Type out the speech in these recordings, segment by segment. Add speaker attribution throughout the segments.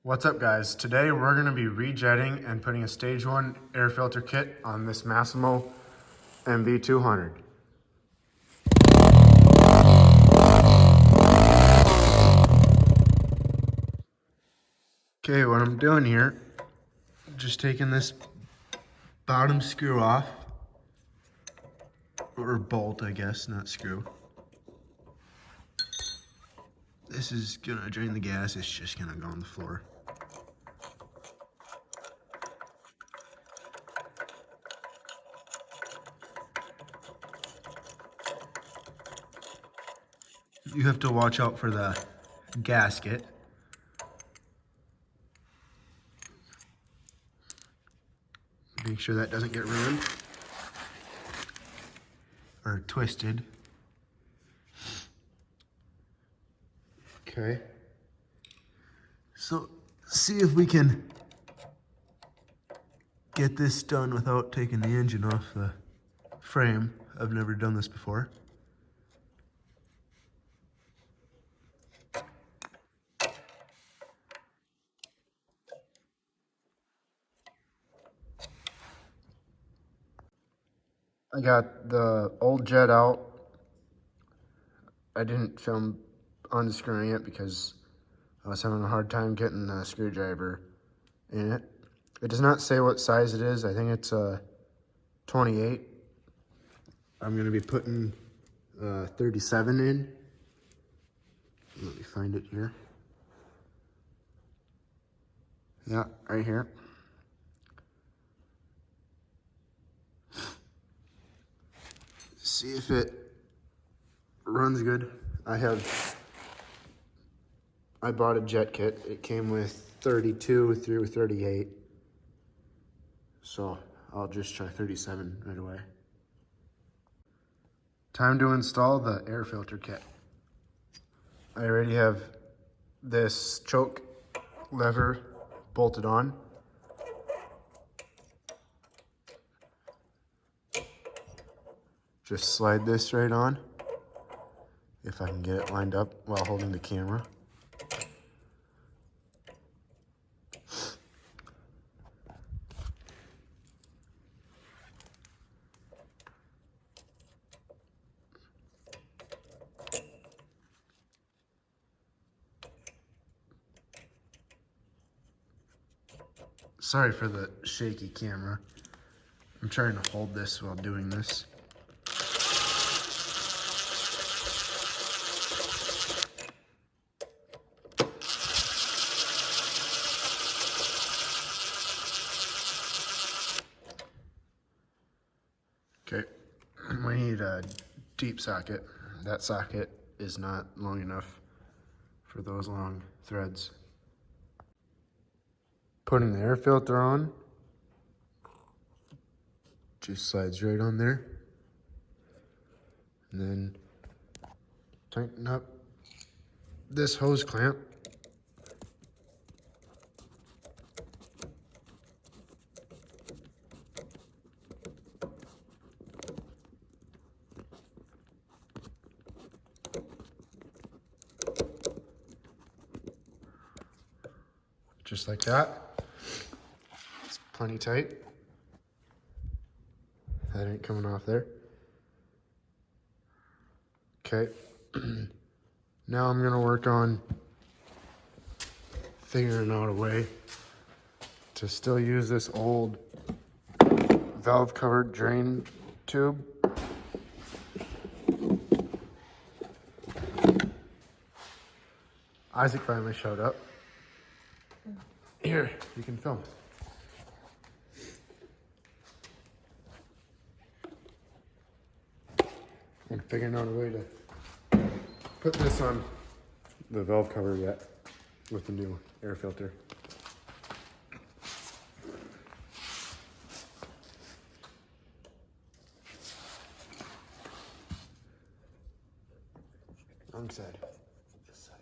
Speaker 1: What's up, guys? Today we're going to be rejetting and putting a stage 1 air filter kit on this Massimo MV200. Okay, what I'm doing here, just taking this bottom screw off, or bolt I guess, not screw. This is going to drain the gas, it's just going to go on the floor. You have to watch out for the gasket. Make sure that doesn't get ruined or twisted. Okay. So see if we can get this done without taking the engine off the frame. I've never done this before. I got the old jet out. I didn't film unscrewing it because I was having a hard time getting the screwdriver in it. It does not say what size it is. I think it's a 28. I'm going to be putting 37 in. Let me find it here. Yeah, right here. See if it runs good. I bought a jet kit. It came with 32 through 38. So I'll just try 37 right away. Time to install the air filter kit. I already have this choke lever bolted on. Just slide this right on, if I can get it lined up while holding the camera. Sorry for the shaky camera. I'm trying to hold this while doing this. Okay, we need a deep socket. That socket is not long enough for those long threads. Putting the air filter on, just slides right on there. And then tighten up this hose clamp. Just like that. It's plenty tight. That ain't coming off there. Okay. Now I'm gonna work on figuring out a way to still use this old valve covered drain tube. Isaac finally showed up. Here, you can film. I'm figuring out a way to put this on the valve cover yet with the new air filter. Wrong side. This side.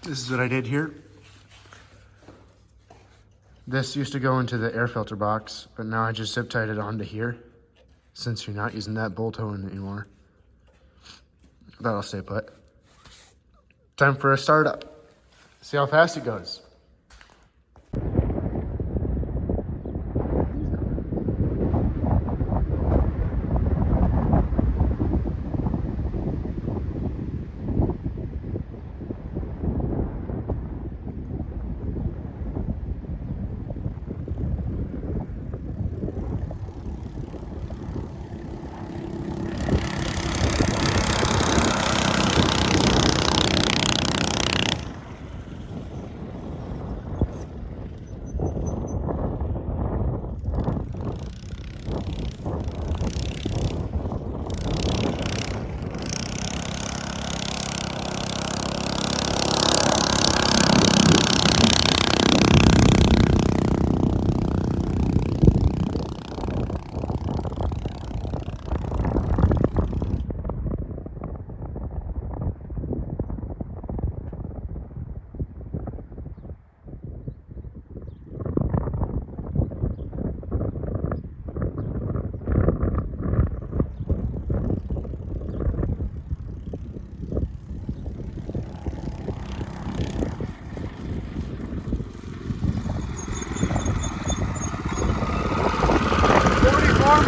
Speaker 1: This is what I did here. This used to go into the air filter box, but now I just zip tied it onto here since you're not using that bolt hole anymore. That'll stay put. Time for a startup. See how fast it goes.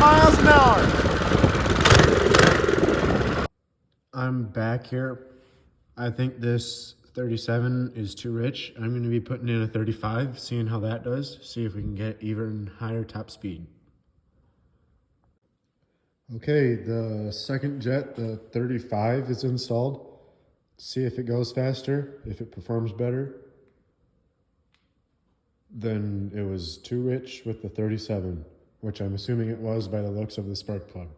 Speaker 1: Miles an hour. I'm back here. I think this 37 is too rich. I'm going to be putting in a 35, seeing how that does. See if we can get even higher top speed. Okay, the second jet, the 35, is installed. See if it goes faster, if it performs better. Then it was too rich with the 37, which I'm assuming it was by the looks of the spark plug.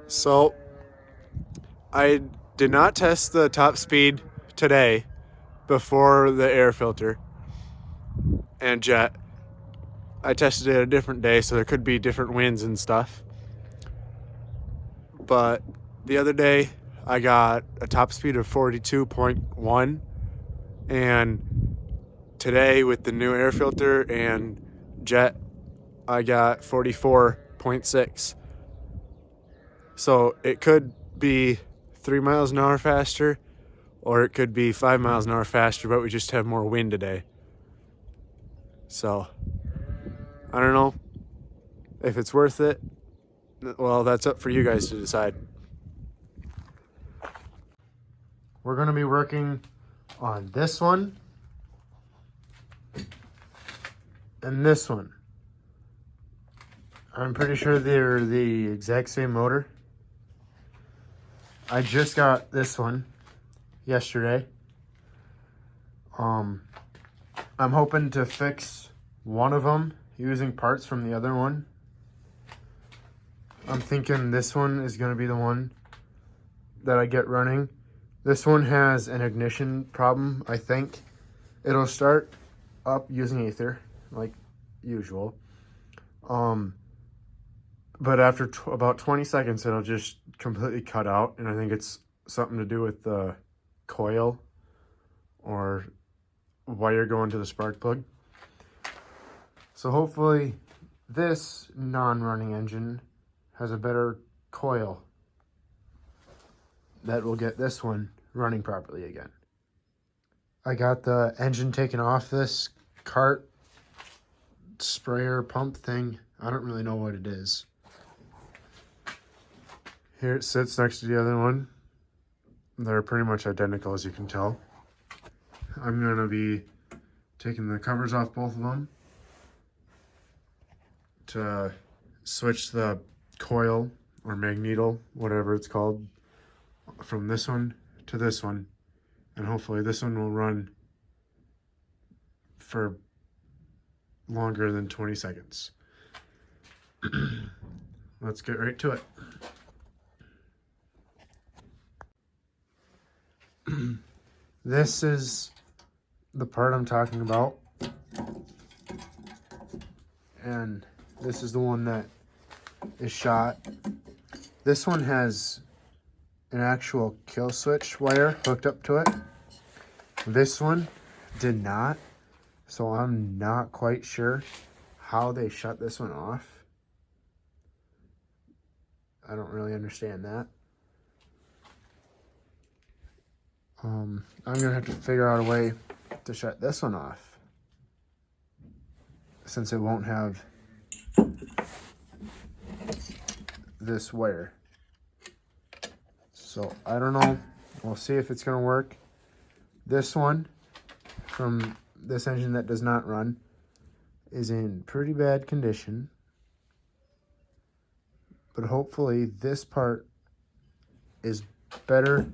Speaker 1: So, I did not test the top speed today before the air filter and jet. I tested it a different day, so there could be different winds and stuff. But the other day, I got a top speed of 42.1, and today with the new air filter and jet, I got 44.6. So it could be 3 miles an hour faster, or it could be 5 miles an hour faster, but we just have more wind today. So I don't know if it's worth it. Well, that's up for you guys to decide. We're going to be working on this one and this one. I'm pretty sure they're the exact same motor. I just got this one yesterday. I'm hoping to fix one of them using parts from the other one. I'm thinking this one is going to be the one that I get running. This one has an ignition problem, I think. It'll start up using ether, like usual. But after about 20 seconds, it'll just completely cut out. And I think it's something to do with the coil or wire going to the spark plug. So hopefully this non-running engine has a better coil that will get this one running properly again. I got the engine taken off this cart sprayer pump thing. I don't really know what it is. Here it sits next to the other one. They're pretty much identical, as you can tell. I'm going to be taking the covers off both of them to switch the coil or magneto, whatever it's called, from this one to this one. And hopefully this one will run for longer than 20 seconds. Let's get right to it. This is the part I'm talking about, and this is the one that is shot. This one has an actual kill switch wire hooked up to it. This one did not, so I'm not quite sure how they shut this one off. I don't really understand that. I'm gonna have to figure out a way to shut this one off, since it won't have this wire. So I don't know. We'll see if it's gonna work. This one from this engine that does not run is in pretty bad condition, but hopefully this part is better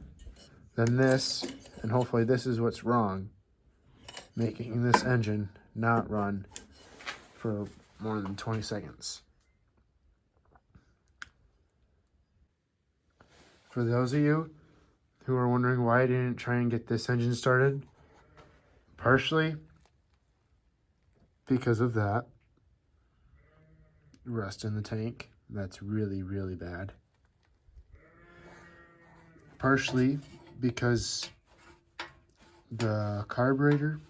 Speaker 1: than this, and hopefully this is what's wrong, making this engine not run for more than 20 seconds. For those of you who are wondering why I didn't try and get this engine started, partially because of that rust in the tank. That's really, really bad. Partially because the carburetor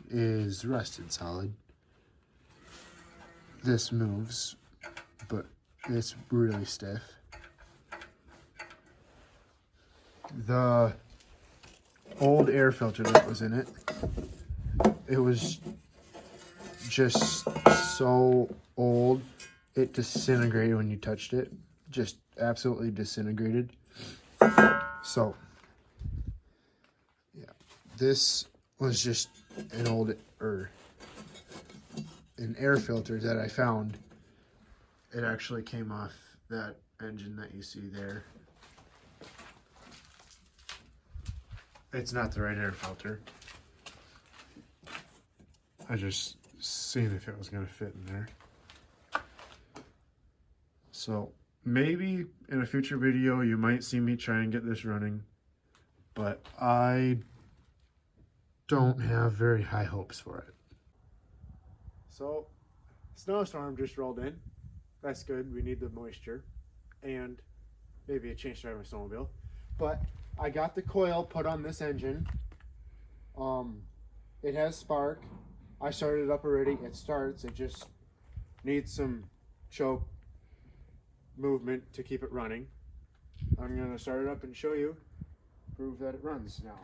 Speaker 1: is rusted solid. This moves, but it's really stiff. The old air filter that was in it, it was just so old, it disintegrated when you touched it. Just absolutely disintegrated. So yeah, this was just an old an air filter that I found. It actually came off that engine that you see there. It's not the right air filter. I just seen if it was gonna fit in there. So maybe in a future video you might see me try and get this running, but I don't have very high hopes for it. So snowstorm just rolled in. That's good. We need the moisture and maybe a change to drive my snowmobile. But I got the coil put on this engine. It has spark. I started it up already. It starts. It just needs some choke movement to keep it running. I'm going to start it up and show you, prove that it runs now.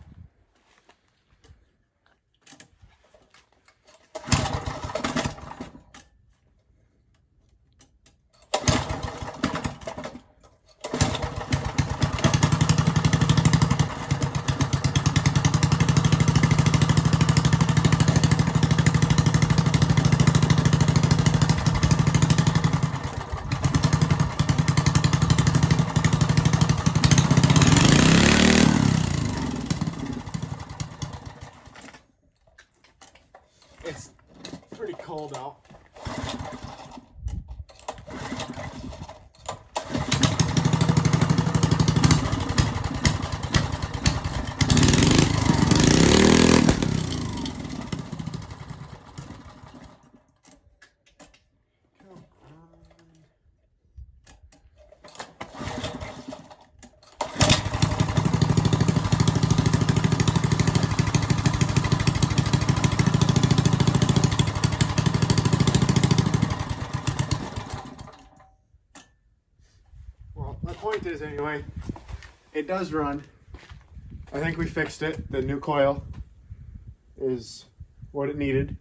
Speaker 1: It's pretty cold out. My point is, anyway, it does run. I think we fixed it. The new coil is what it needed.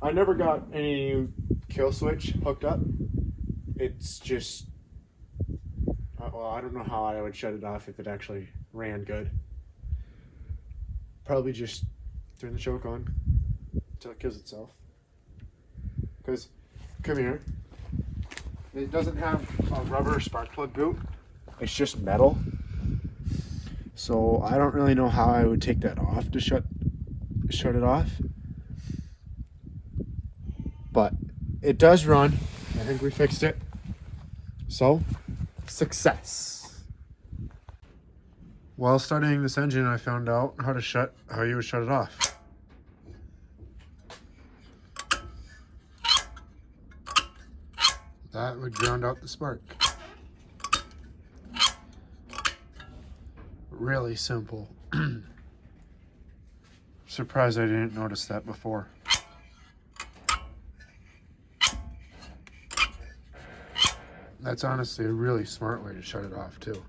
Speaker 1: I never got any kill switch hooked up. It's just Well, I don't know how I would shut it off if it actually ran good. Probably just turn the choke on until it kills itself. Because, come here, it doesn't have a rubber spark plug boot. It's just metal. So I don't really know how I would take that off to shut it off. But it does run. I think we fixed it. So, success. While studying this engine, I found out how you would shut it off. That would ground out the spark. Really simple. Surprised I didn't notice that before. That's honestly a really smart way to shut it off too.